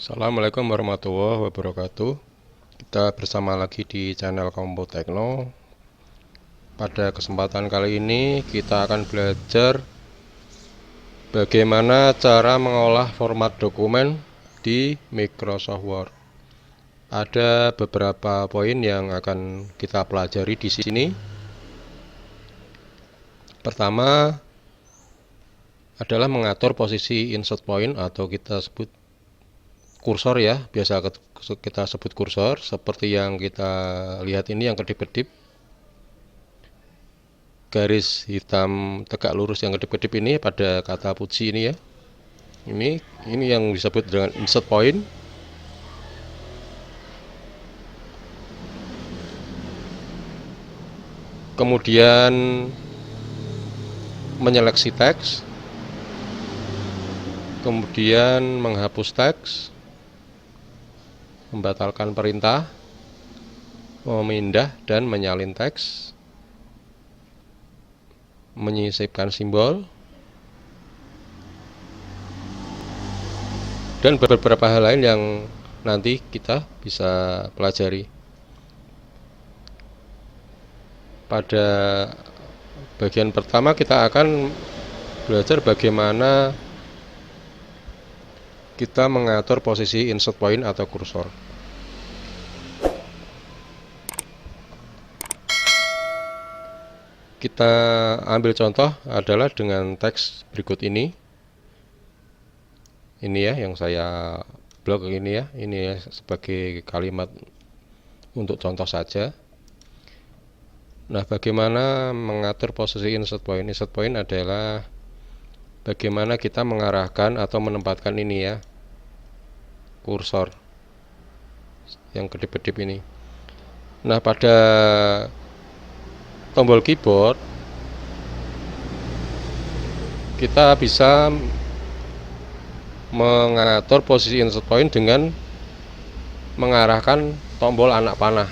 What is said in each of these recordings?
Assalamualaikum warahmatullahi wabarakatuh. Kita bersama lagi di channel Kompo Tekno. Pada kesempatan kali ini kita akan belajar bagaimana cara mengolah format dokumen di Microsoft Word. Ada beberapa poin yang akan kita pelajari di sini. Pertama adalah mengatur posisi insert point atau kita sebut kursor ya, biasa kita sebut kursor, seperti yang kita lihat ini yang kedip-kedip, garis hitam tegak lurus yang kedip-kedip ini pada kata puji ini ya. Ini yang disebut dengan insert point. Kemudian menyeleksi teks, kemudian menghapus teks, membatalkan perintah, memindah dan menyalin teks, menyisipkan simbol, dan beberapa hal lain yang nanti kita bisa pelajari. Pada bagian pertama kita akan belajar bagaimana kita mengatur posisi insert point atau kursor. Kita ambil contoh adalah dengan teks berikut ini. Ini ya yang saya blok ini ya. Ini ya, sebagai kalimat untuk contoh saja. Nah, bagaimana mengatur posisi insert point? Insert point adalah bagaimana kita mengarahkan atau menempatkan ini ya, kursor yang kedip-kedip ini. Nah, pada tombol keyboard kita bisa mengatur posisi insert point dengan mengarahkan tombol anak panah.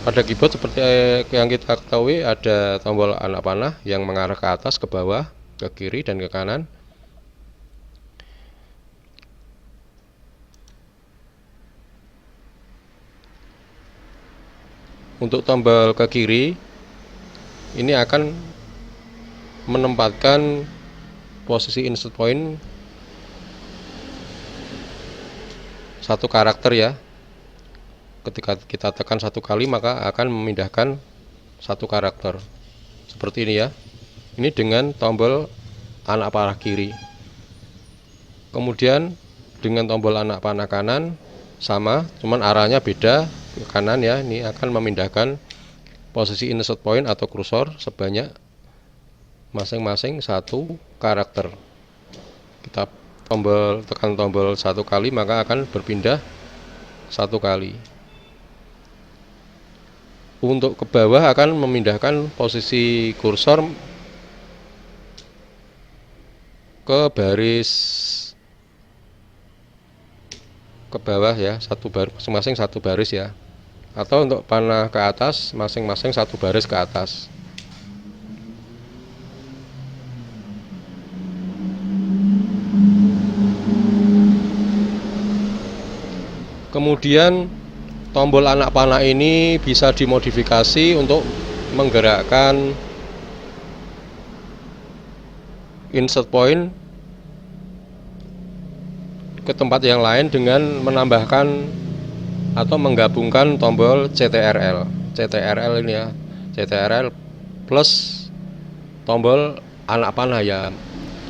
Pada keyboard seperti yang kita ketahui ada tombol anak panah yang mengarah ke atas, ke bawah, ke kiri dan ke kanan. Untuk tombol ke kiri ini akan menempatkan posisi insert point satu karakter ya. Ketika kita tekan satu kali maka akan memindahkan satu karakter. Seperti ini ya. Ini dengan tombol anak panah kiri. Kemudian dengan tombol anak panah kanan sama, cuman arahnya beda ke kanan ya. Ini akan memindahkan posisi insert point atau kursor sebanyak masing-masing satu karakter. Kita tekan tombol satu kali maka akan berpindah satu kali. Untuk ke bawah akan memindahkan posisi kursor ke baris ke bawah ya, satu baris masing-masing satu baris ya. Atau untuk panah ke atas masing-masing satu baris ke atas. Kemudian tombol anak panah ini bisa dimodifikasi untuk menggerakkan insert point ke tempat yang lain dengan menambahkan atau menggabungkan tombol CTRL. CTRL ini ya, CTRL plus tombol anak panah ya.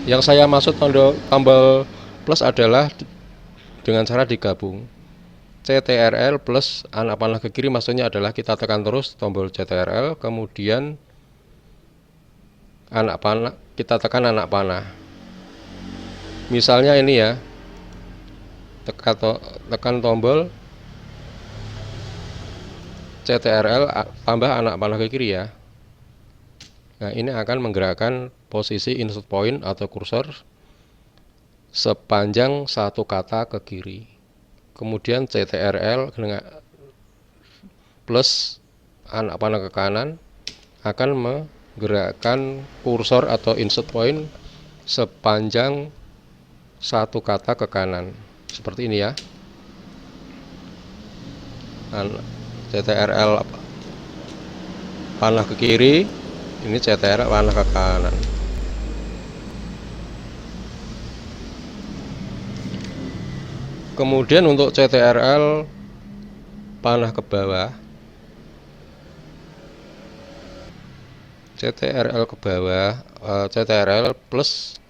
Yang saya maksud tombol plus adalah dengan cara digabung. CTRL plus anak panah ke kiri maksudnya adalah kita tekan terus tombol CTRL, kemudian anak panah, kita tekan anak panah. Misalnya ini ya, tekan tombol CTRL tambah anak panah ke kiri ya. Nah, ini akan menggerakkan posisi insert point atau kursor sepanjang satu kata ke kiri. Kemudian CTRL plus anak panah ke kanan akan menggerakkan kursor atau insert point sepanjang satu kata ke kanan seperti ini ya. CTRL panah ke kiri, ini CTRL panah ke kanan. Kemudian untuk CTRL panah ke bawah, CTRL ke bawah, CTRL plus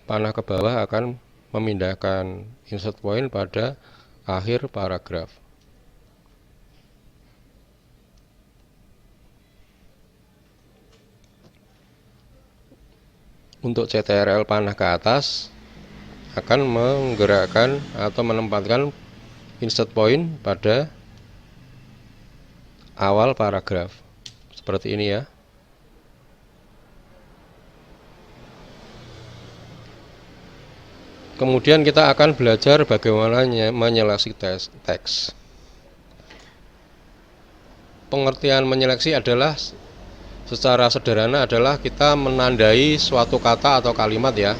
panah ke bawah akan memindahkan insert point pada akhir paragraf. Untuk CTRL panah ke atas akan menggerakkan atau menempatkan insert point pada awal paragraf seperti ini ya. Kemudian kita akan belajar bagaimana menyeleksi teks. Pengertian menyeleksi adalah secara sederhana adalah kita menandai suatu kata atau kalimat ya.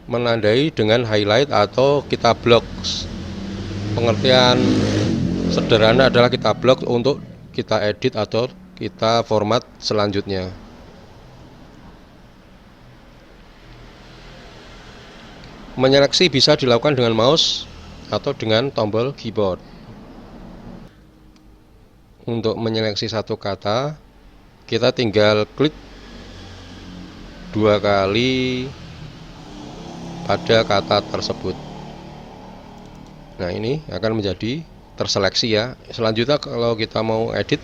Menandai dengan highlight atau kita blok. Pengertian sederhana adalah kita blok untuk kita edit atau kita format selanjutnya. Menyeleksi bisa dilakukan dengan mouse atau dengan tombol keyboard. Untuk menyeleksi satu kata, kita tinggal klik 2 kali pada kata tersebut. Nah, ini akan menjadi terseleksi ya. Selanjutnya kalau kita mau edit,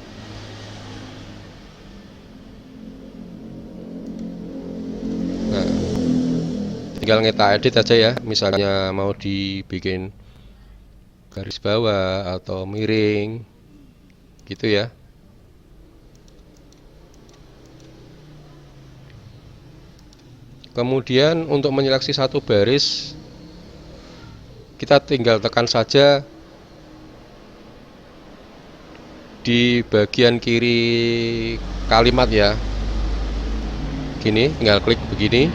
nah, tinggal kita edit aja ya. Misalnya mau dibikin garis bawah atau miring gitu ya. Kemudian untuk menyeleksi satu baris, kita tinggal tekan saja di bagian kiri kalimat ya. Gini, tinggal klik begini.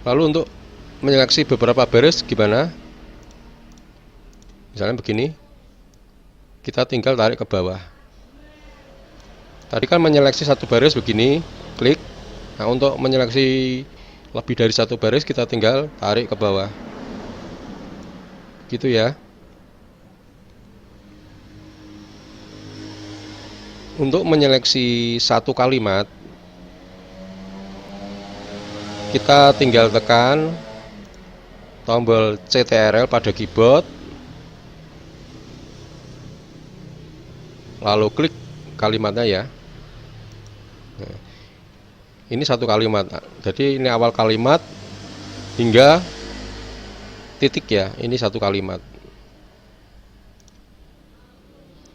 Lalu untuk menyeleksi beberapa baris gimana? Misalnya begini. Kita tinggal tarik ke bawah. Tadi kan menyeleksi satu baris begini, klik. Nah, untuk menyeleksi lebih dari satu baris kita tinggal tarik ke bawah. Gitu ya. Untuk menyeleksi satu kalimat, kita tinggal tekan tombol CTRL pada keyboard, lalu klik kalimatnya ya. Nah, ini satu kalimat. Jadi ini awal kalimat hingga titik ya. Ini satu kalimat.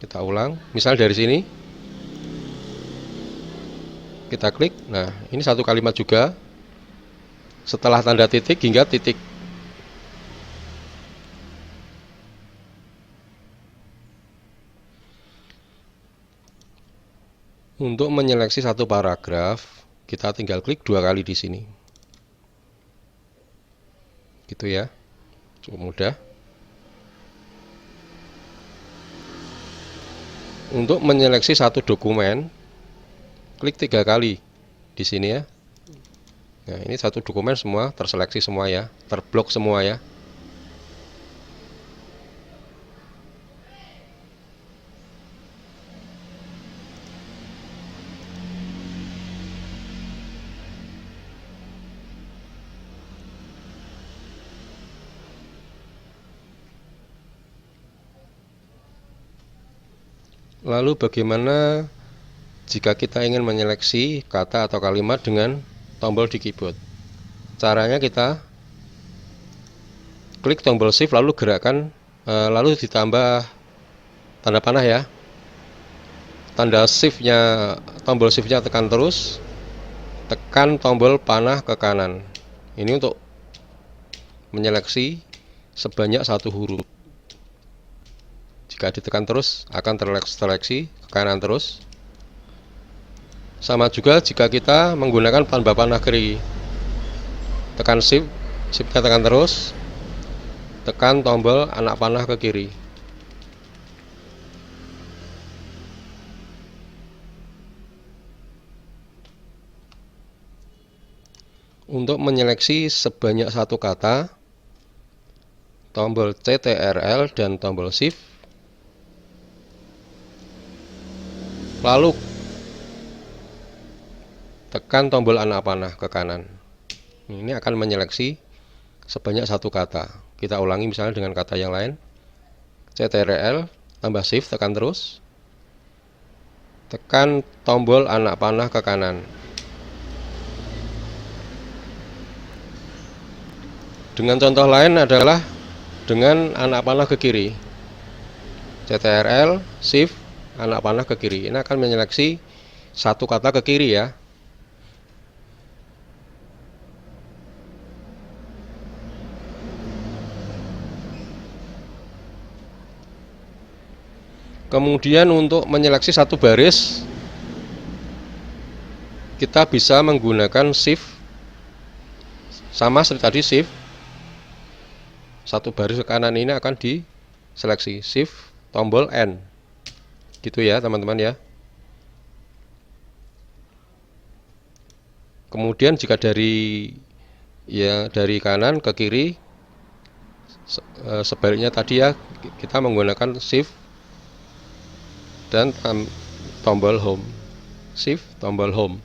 Kita ulang. Misal dari sini kita klik. Nah, ini satu kalimat juga. Setelah tanda titik hingga titik. Untuk menyeleksi satu paragraf, kita tinggal klik 2 kali di sini. Gitu ya. Cukup mudah. Untuk menyeleksi satu dokumen, klik 3 kali di sini ya. Nah, ini satu dokumen semua terseleksi semua ya, terblok semua ya. Lalu bagaimana jika kita ingin menyeleksi kata atau kalimat dengan tombol di keyboard? Caranya kita klik tombol shift lalu gerakkan, lalu ditambah tanda panah ya. Tanda shiftnya, tombol shiftnya tekan terus, tekan tombol panah ke kanan. Ini untuk menyeleksi sebanyak satu huruf. Jika ditekan terus akan terseleksi ke kanan terus. Sama juga jika kita menggunakan tambah panah kiri. Tekan shift, shiftnya tekan terus, tekan tombol anak panah ke kiri. Untuk menyeleksi sebanyak satu kata, tombol CTRL dan tombol shift, lalu tekan tombol anak panah ke kanan. Ini akan menyeleksi sebanyak satu kata. Kita ulangi misalnya dengan kata yang lain. CTRL tambah shift, tekan terus, tekan tombol anak panah ke kanan. Dengan contoh lain adalah dengan anak panah ke kiri. CTRL, shift, anak panah ke kiri. Ini akan menyeleksi satu kata ke kiri ya. Kemudian untuk menyeleksi satu baris, kita bisa menggunakan shift, sama seperti tadi shift. Satu baris ke kanan ini akan diseleksi, shift tombol N. Gitu ya teman-teman ya. Kemudian jika dari kanan ke kiri, sebaliknya tadi ya, kita menggunakan shift dan tombol home. Shift tombol home.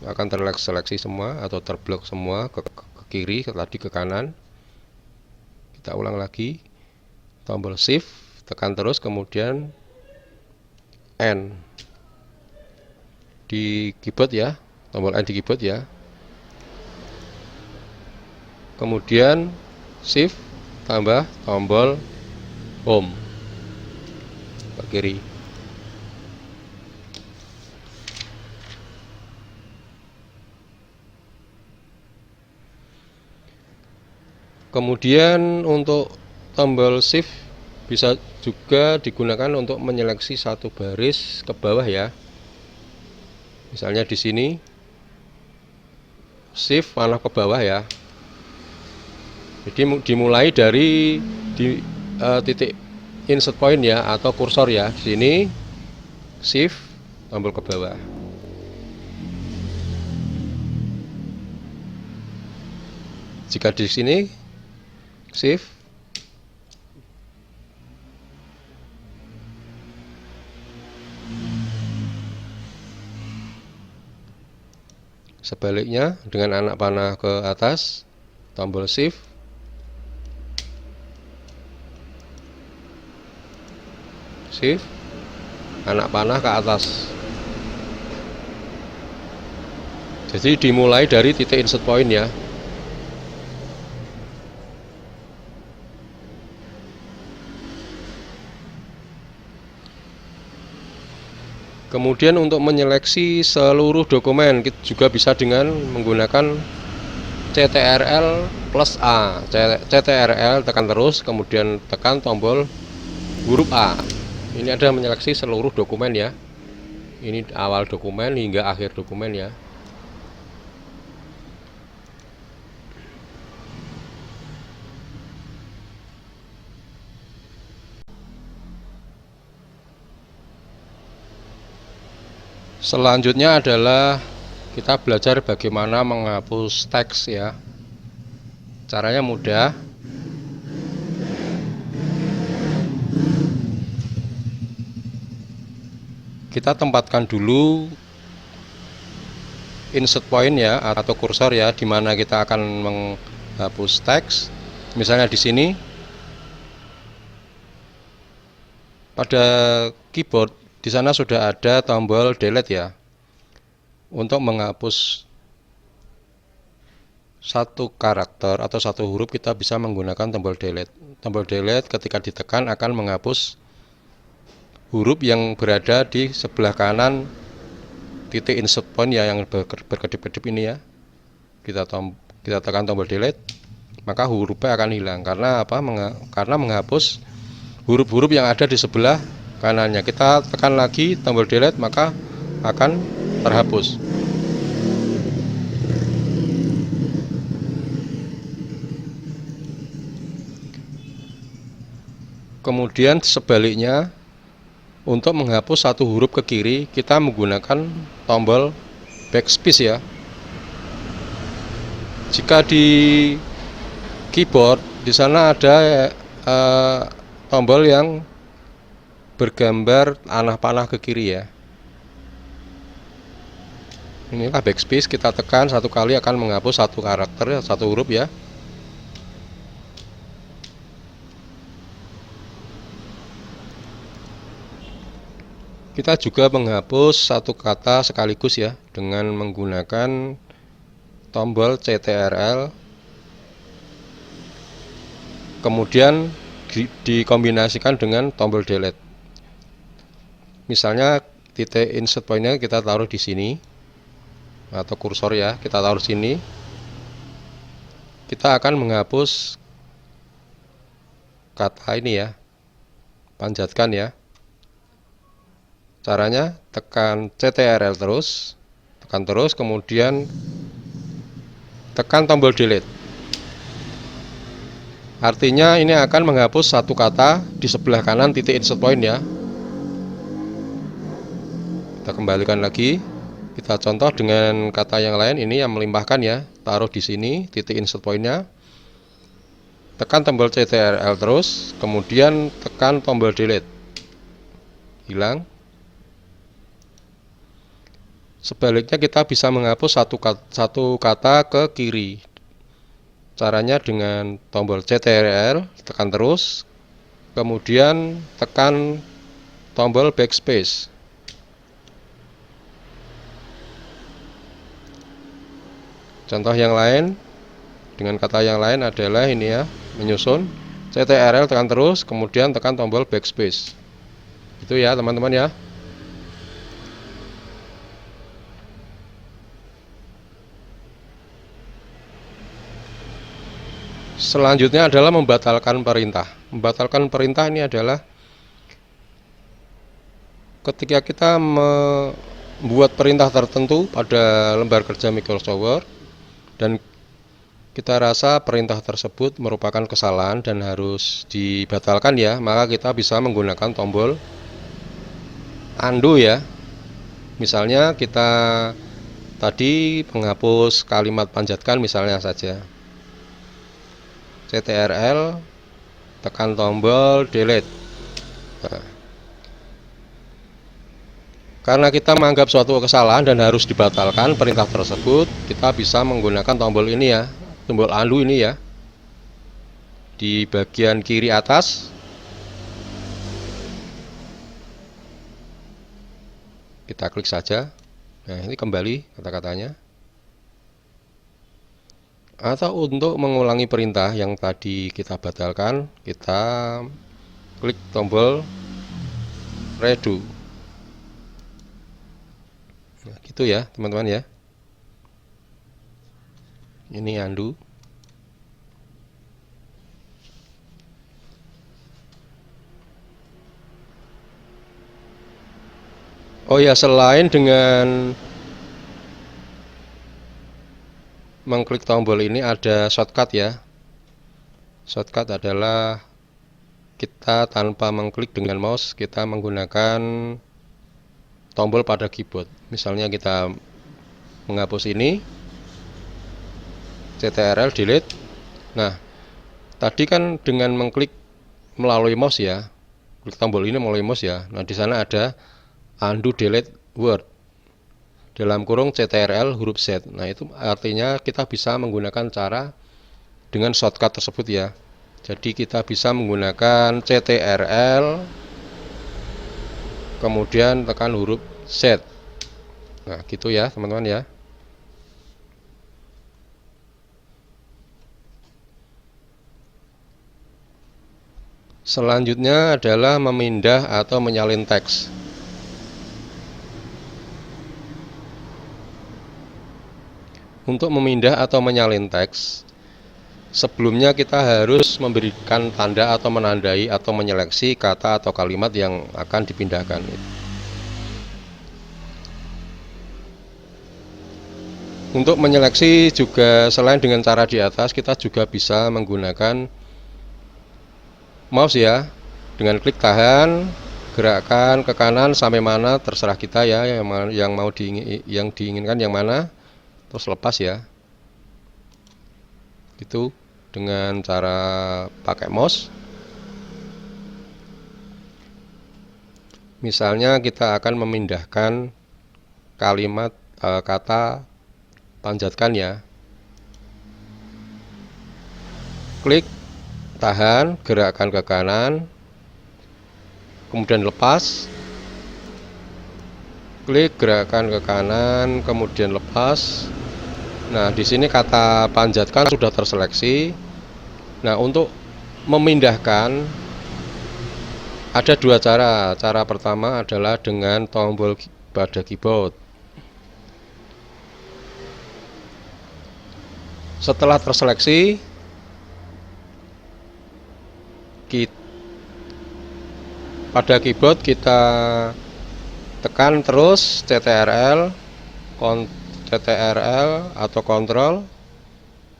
Akan terseleksi semua atau terblok semua ke kiri, tadi ke kanan. Kita ulang lagi. Tombol shift, tekan terus, kemudian N di keyboard ya, tombol N di keyboard ya. Kemudian shift tambah tombol home ke kiri. Kemudian untuk tombol shift bisa juga digunakan untuk menyeleksi satu baris ke bawah ya. Misalnya di sini shift panah ke bawah ya. Jadi dimulai dari titik insert point ya atau kursor ya. Di sini shift tombol ke bawah. Jika di sini shift, sebaliknya dengan anak panah ke atas, tombol shift, shift, anak panah ke atas. Jadi dimulai dari titik insert point ya. Kemudian untuk menyeleksi seluruh dokumen kita juga bisa dengan menggunakan CTRL plus A. CTRL tekan terus, kemudian tekan tombol huruf A. Ini ada menyeleksi seluruh dokumen ya. Ini awal dokumen hingga akhir dokumen ya. Selanjutnya adalah kita belajar bagaimana menghapus teks ya. Caranya mudah. Kita tempatkan dulu insert point ya atau kursor ya, di mana kita akan menghapus teks. Misalnya di sini pada keyboard, di sana sudah ada tombol delete ya. Untuk menghapus satu karakter atau satu huruf kita bisa menggunakan tombol delete. Tombol delete ketika ditekan akan menghapus huruf yang berada di sebelah kanan titik insert point ya, yang berkedip-kedip ini ya. Kita kita tekan tombol delete, maka huruf P akan hilang. Karena apa? Karena menghapus huruf-huruf yang ada di sebelah kanannya. Kita tekan lagi tombol delete, maka akan terhapus. Kemudian sebaliknya, untuk menghapus satu huruf ke kiri, kita menggunakan tombol backspace ya. Jika di keyboard di sana ada tombol yang bergambar panah ke kiri ya. Inilah backspace, kita tekan satu kali akan menghapus satu karakter, satu huruf ya. Kita juga menghapus satu kata sekaligus ya, dengan menggunakan tombol CTRL, kemudian dikombinasikan dengan tombol delete. Misalnya titik insert pointnya kita taruh di sini, atau kursor ya, kita taruh sini. Kita akan menghapus kata ini ya, panjatkan ya. Caranya tekan CTRL terus, tekan terus, kemudian tekan tombol delete. Artinya ini akan menghapus satu kata di sebelah kanan titik insert point ya. Kita kembalikan lagi. Kita contoh dengan kata yang lain, ini yang melimpahkan ya. Taruh di sini titik insert pointnya. Tekan tombol CTRL terus, kemudian tekan tombol delete. Hilang. Sebaliknya kita bisa menghapus satu kata ke kiri. Caranya dengan tombol CTRL, tekan terus, kemudian tekan tombol backspace. Contoh yang lain, dengan kata yang lain adalah ini ya, menyusun. CTRL tekan terus, kemudian tekan tombol backspace. Itu ya teman-teman ya. Selanjutnya adalah membatalkan perintah. Membatalkan perintah ini adalah ketika kita membuat perintah tertentu pada lembar kerja Microsoft Word dan kita rasa perintah tersebut merupakan kesalahan dan harus dibatalkan ya, maka kita bisa menggunakan tombol undo ya. Misalnya kita tadi menghapus kalimat panjatkan misalnya saja, CTRL, tekan tombol delete. Nah, karena kita menganggap suatu kesalahan dan harus dibatalkan perintah tersebut, kita bisa menggunakan tombol ini ya, tombol undo ini ya, di bagian kiri atas. Kita klik saja. Nah, ini kembali kata-katanya. Atau untuk mengulangi perintah yang tadi kita batalkan, kita klik tombol redo. Nah, gitu ya teman-teman ya. Ini undo. Oh ya, selain dengan mengklik tombol ini ada shortcut ya. Shortcut adalah kita tanpa mengklik dengan mouse, kita menggunakan tombol pada keyboard. Misalnya kita menghapus ini, CTRL delete. Nah, tadi kan dengan mengklik melalui mouse ya, klik tombol ini melalui mouse ya. Nah, di sana ada undo delete word, dalam kurung CTRL huruf Z. Nah, itu artinya kita bisa menggunakan cara dengan shortcut tersebut ya. Jadi kita bisa menggunakan CTRL, kemudian tekan huruf Z. Nah, gitu ya teman-teman ya. Selanjutnya adalah memindah atau menyalin teks. Untuk memindah atau menyalin teks, sebelumnya kita harus memberikan tanda atau menandai atau menyeleksi kata atau kalimat yang akan dipindahkan. Untuk menyeleksi juga selain dengan cara di atas, kita juga bisa menggunakan mouse ya. Dengan klik tahan, gerakkan ke kanan sampai mana terserah kita ya, yang diinginkan yang mana, terus lepas ya. Itu dengan cara pakai mouse. Misalnya kita akan memindahkan kalimat kata panjatkan ya. Klik tahan, gerakkan ke kanan, kemudian lepas. Klik, gerakkan ke kanan, kemudian lepas. Nah, di sini kata panjatkan sudah terseleksi. Nah, untuk memindahkan ada dua cara. Cara pertama adalah dengan tombol pada keyboard. Setelah terseleksi, pada keyboard kita tekan terus CTRL atau Ctrl,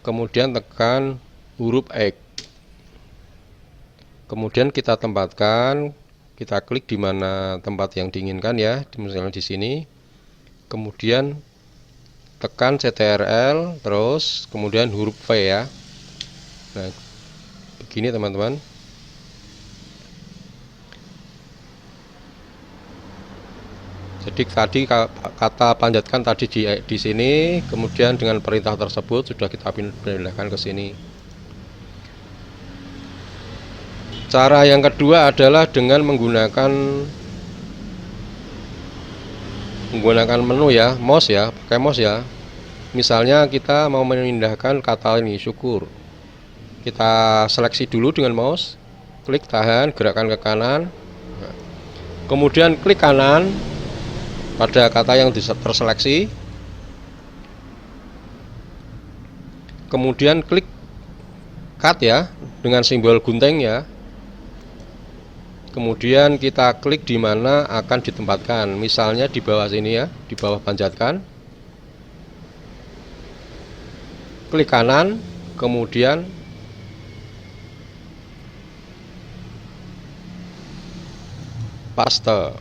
kemudian tekan huruf X. Kemudian kita tempatkan, kita klik di mana tempat yang diinginkan ya, misalnya di sini. Kemudian tekan CTRL terus, kemudian huruf V ya. Nah, begini teman-teman. Jadi tadi kata panjatkan tadi di sini, kemudian dengan perintah tersebut sudah kita pindahkan ke sini. Cara yang kedua adalah dengan menggunakan menu ya, mouse ya, pakai mouse ya. Misalnya kita mau memindahkan kata ini syukur. Kita seleksi dulu dengan mouse, klik tahan, gerakkan ke kanan. Kemudian klik kanan pada kata yang terseleksi, kemudian klik cut ya dengan simbol gunting ya. Kemudian kita klik di mana akan ditempatkan, misalnya di bawah sini ya, di bawah panjatkan. Klik kanan, kemudian paste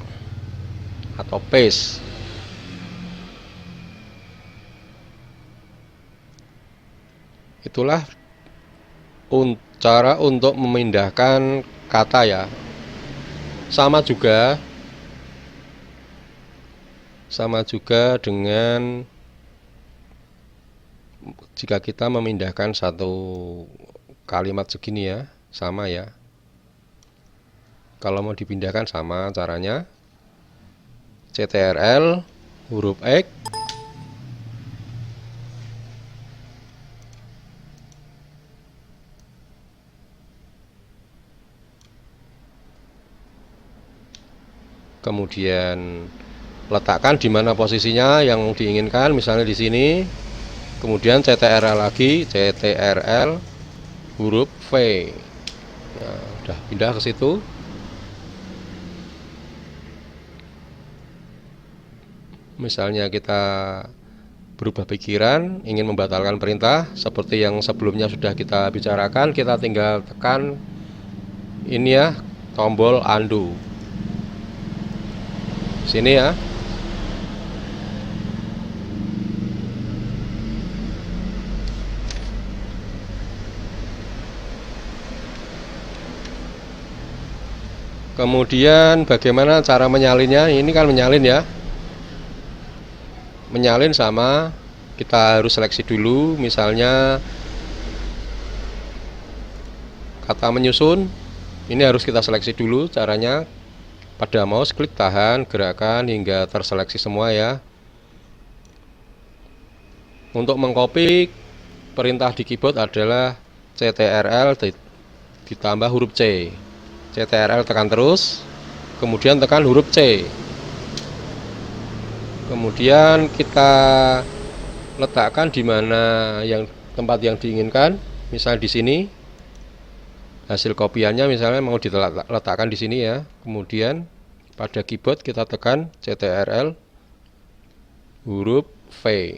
atau paste. Itulah cara untuk memindahkan kata ya. Sama juga dengan jika kita memindahkan satu kalimat segini ya, sama ya. Kalau mau dipindahkan sama caranya. CTRL huruf X, kemudian letakkan di mana posisinya yang diinginkan, misalnya di sini. Kemudian CTRL lagi, CTRL huruf V. Nah, udah pindah ke situ. Misalnya kita berubah pikiran, ingin membatalkan perintah seperti yang sebelumnya sudah kita bicarakan, kita tinggal tekan ini ya, tombol undo sini ya. Kemudian bagaimana cara menyalinnya? Ini kan menyalin ya. Menyalin sama kita harus seleksi dulu, misalnya kata menyusun. Ini harus kita seleksi dulu caranya. Pada mouse klik tahan, gerakkan hingga terseleksi semua ya. Untuk mengcopy perintah di keyboard adalah CTRL ditambah huruf C. CTRL tekan terus, kemudian tekan huruf C. Kemudian kita letakkan di mana yang tempat yang diinginkan. Misal di sini hasil kopiannya misalnya mau diletakkan di sini ya. Kemudian pada keyboard kita tekan CTRL huruf V.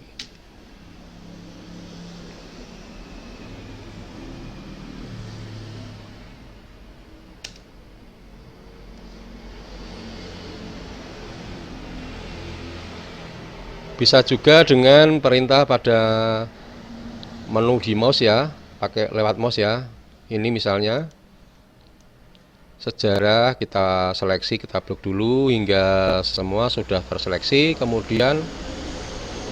Bisa juga dengan perintah pada menu di mouse ya, pakai lewat mouse ya. Ini misalnya sejarah kita seleksi, kita blok dulu hingga semua sudah terseleksi. Kemudian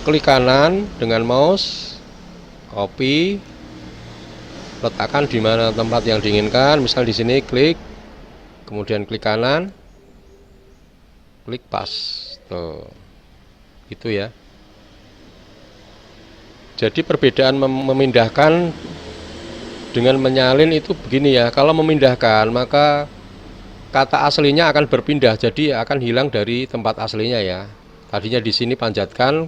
klik kanan dengan mouse, copy, letakkan di mana tempat yang diinginkan. Misal di sini klik, kemudian klik kanan, klik paste. Tuh. Gitu ya. Jadi perbedaan memindahkan dengan menyalin itu begini ya. Kalau memindahkan maka kata aslinya akan berpindah, jadi akan hilang dari tempat aslinya ya. Tadinya di sini panjatkan,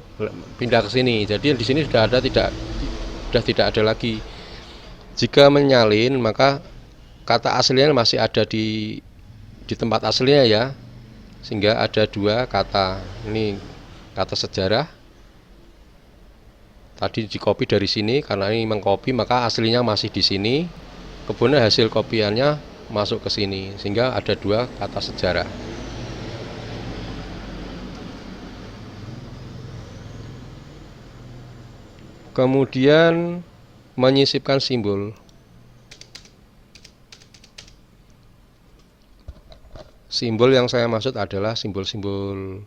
pindah ke sini. Jadi di sini sudah tidak ada lagi. Jika menyalin maka kata aslinya masih ada di tempat aslinya ya. Sehingga ada dua kata. Ini kata sejarah tadi di copy dari sini, karena ini mengcopy maka aslinya masih di sini, kemudian hasil kopiannya masuk ke sini sehingga ada dua kata sejarah. Kemudian menyisipkan simbol. Simbol yang saya maksud adalah simbol-simbol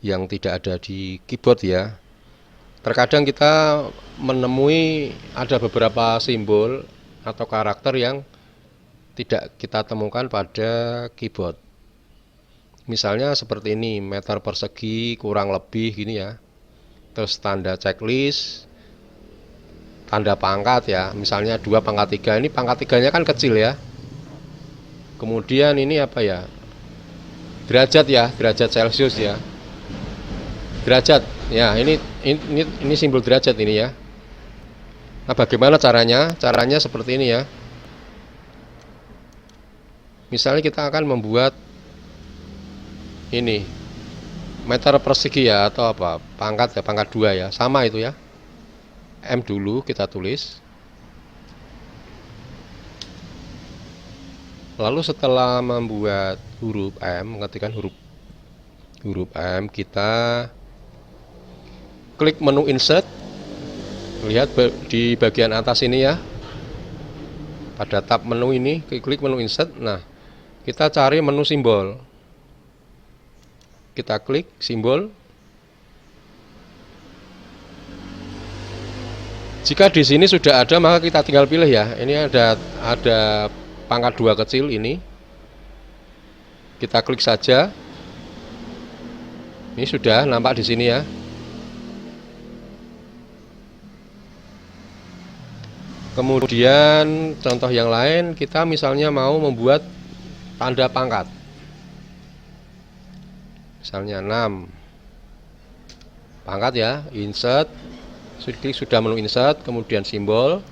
yang tidak ada di keyboard ya. Terkadang kita menemui ada beberapa simbol atau karakter yang tidak kita temukan pada keyboard. Misalnya seperti ini, meter persegi kurang lebih gini ya. Terus tanda checklist, tanda pangkat ya. Misalnya 2 pangkat 3, ini pangkat 3-nya kan kecil ya. Kemudian ini apa ya? Derajat ya, derajat Celcius ya. Derajat. Ya, ini simbol derajat ini ya. Nah, bagaimana caranya? Caranya seperti ini ya. Misalnya kita akan membuat ini meter persegi ya, atau apa? Pangkat ya, pangkat 2 ya. Sama itu ya. M dulu kita tulis. Lalu setelah membuat huruf M, mengetikkan huruf M, kita klik menu insert. Lihat di bagian atas ini ya. Pada tab menu ini, klik menu insert. Nah, kita cari menu simbol. Kita klik simbol. Jika di sini sudah ada, maka kita tinggal pilih ya. Ini ada pangkat 2 kecil ini. Kita klik saja. Ini sudah nampak di sini ya. Kemudian contoh yang lain, kita misalnya mau membuat tanda pangkat. Misalnya 6. Pangkat ya, insert. Klik sudah menu insert, kemudian simbol.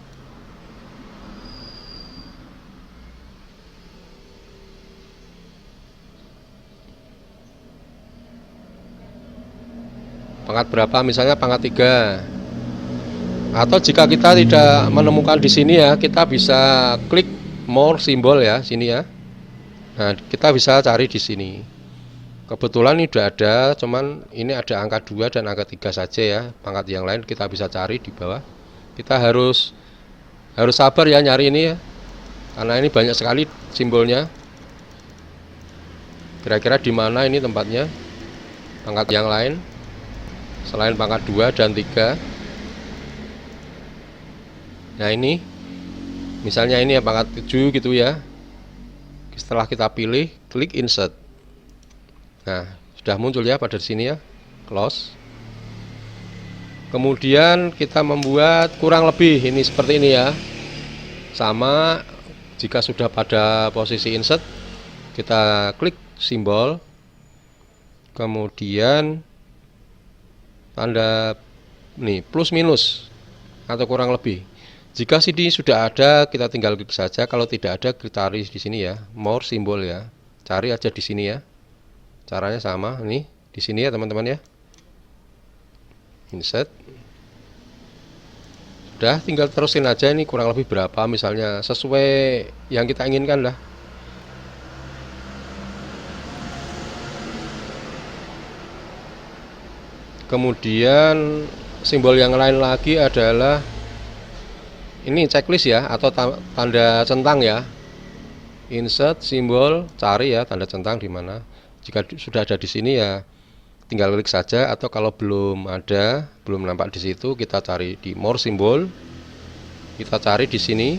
Pangkat berapa? Misalnya pangkat 3. Atau jika kita tidak menemukan di sini ya, kita bisa klik more simbol ya, sini ya. Nah, kita bisa cari di sini. Kebetulan ini sudah ada, cuman ini ada angka 2 dan angka 3 saja ya. Pangkat yang lain kita bisa cari di bawah. Kita harus sabar ya nyari ini ya. Karena ini banyak sekali simbolnya. Kira-kira di mana ini tempatnya? Pangkat yang lain selain pangkat 2 dan 3. Nah, ini misalnya ini ya pangkat 7 gitu ya. Setelah kita pilih, klik insert. Nah, sudah muncul ya pada sini ya. Close. Kemudian kita membuat kurang lebih ini seperti ini ya. Sama jika sudah pada posisi insert, kita klik simbol. Kemudian tanda nih plus minus atau kurang lebih. Jika sini sudah ada, kita tinggal klik saja. Kalau tidak ada, kita cari di sini ya, more simbol ya. Cari aja di sini ya. Caranya sama, nih di sini ya teman-teman ya. Insert. Udah, tinggal terusin aja, ini kurang lebih berapa, misalnya sesuai yang kita inginkan lah. Kemudian simbol yang lain lagi adalah ini checklist ya, atau tanda centang ya. Insert simbol, cari ya tanda centang di mana. Jika sudah ada di sini ya tinggal klik saja, atau kalau belum ada, belum nampak di situ, kita cari di more simbol. Kita cari di sini.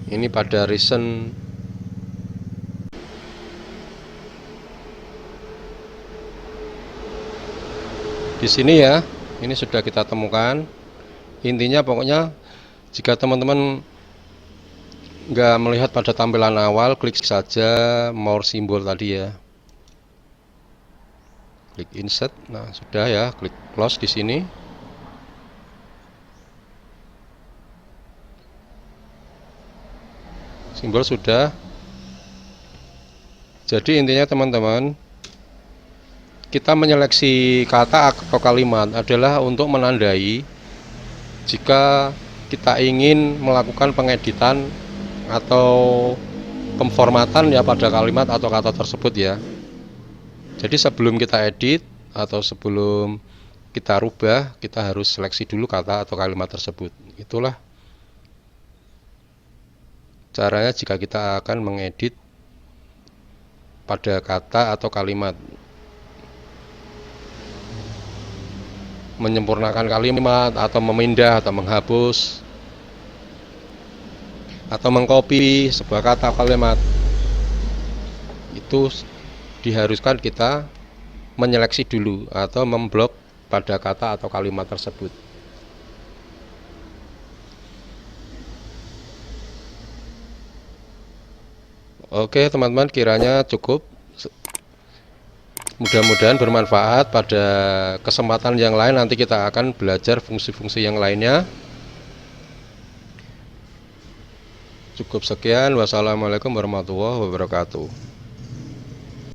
Ini pada recent. Di sini ya, ini sudah kita temukan. Intinya pokoknya jika teman-teman nggak melihat pada tampilan awal, klik saja more simbol tadi ya. Klik insert. Nah, sudah ya, klik close di sini. Simbol sudah. Jadi intinya teman-teman, kita menyeleksi kata atau kalimat adalah untuk menandai jika kita ingin melakukan pengeditan atau pemformatan ya pada kalimat atau kata tersebut ya. Jadi sebelum kita edit atau sebelum kita rubah, kita harus seleksi dulu kata atau kalimat tersebut. Itulah caranya jika kita akan mengedit pada kata atau kalimat. Menyempurnakan kalimat atau memindah atau menghapus atau mengcopy sebuah kata kalimat, itu diharuskan kita menyeleksi dulu atau memblok pada kata atau kalimat tersebut. Oke teman-teman, kiranya cukup. Mudah-mudahan bermanfaat. Pada kesempatan yang lain nanti kita akan belajar fungsi-fungsi yang lainnya. Cukup sekian. Wassalamualaikum warahmatullahi wabarakatuh.